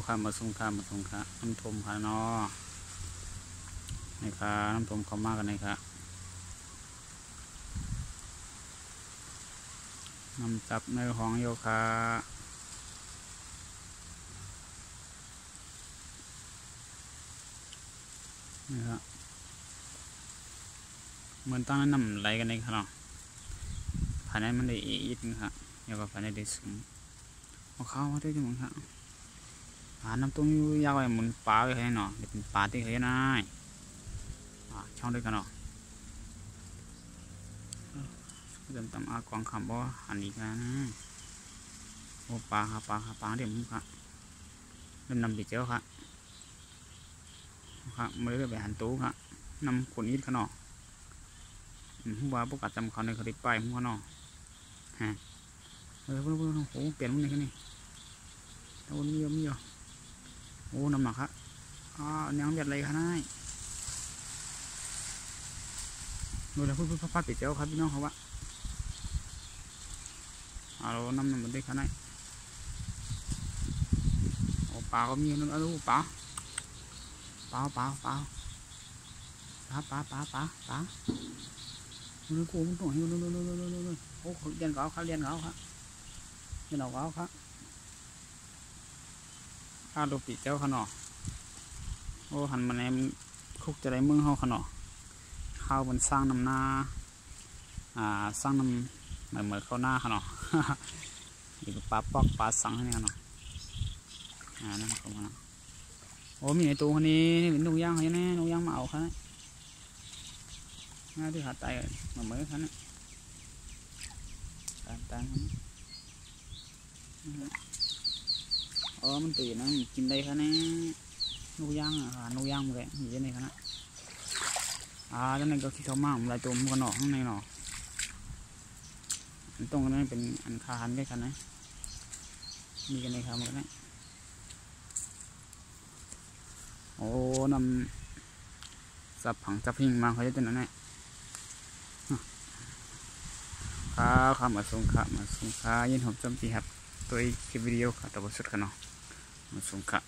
ข้ามาส่งข้าน้ำทมค่ะเนาะนี่ค่ะน้ำทมเขามากกันเลยค่ะน้ำจับในห้องโยคะนี่ครับเหมือนตั้งน้ำไหลกันเลยค่ะเนาะภายในมันได้อีกนะครับเดี๋ยวก็ภายในได้สูงเอาเข้ามาด้วยจังมั้งครับน้ำต้มยาวไปหมุนปลาไปให้เนาะเดี๋ยวเป็นปลาที่เฮ้ยนายช่องด้วยกันเนาะเดินตามกวางคำบ่อันนี้กันนะโอ้ปลาค่ะปลาเดี๋ยวมึงค่ะเริ่มนำไปเจ้าค่ะไม่ได้ไปหันตู้ค่ะนำคนนี้ขนาดหัวพวกกัดจำเขาในคดีไปหัวเนาะฮะเพิ่งโอ้เปลี่ยนมันเลยแค่นี้โอ้มีเยอะโอ้น้ำหนักครับยังเบียดอะไรคะนายดูแล้วพูดพัดไปเจ้าครับพี่น้องเขาว่าเราน้ำมันได้ขนาดไหนโอ้ปลาก็มีนั่นดูปลานู่นกูมันต้องหิวนู่นโอ้เขาเรียนเขาครับเรียนเขาครับข้าดูปีเจ้าขนอโอ้หันมาในคุกจะได้มึงเขาขนอข้าวมันสร้างน้ำหน้าสร้างน้ำเหมือนข้าวหน้าขนออยู่ปลาปอกปลาสังนี่ขนอนั่นเขาขนอโอ้มีไอตัวคนนี้นี่เป็นนกย่างเขาแน่นกย่างมาเอาเขาน่าที่หาไตเหมือนเขาเนี่ยตามมันตื่นนะกินได้ค่ะเนี่ยนกย่างนกย่างหมดเลยอยู่ในนั้นแล้วนั่นก็ขี้เขามากลายตัวมันก็หนอข้างในหนอตรงนั้นเป็นอันคาหันได้ค่ะนะมีกันในคาหมดเลยโอ้นำสับผังจับพิงมาเขาจะเป็นอะไรข้ามาส่งข้ายินหอมจำปีครับตัวคลิปวิดีโอค่ะตัวบทสุดกันเนาะมาส่งข้า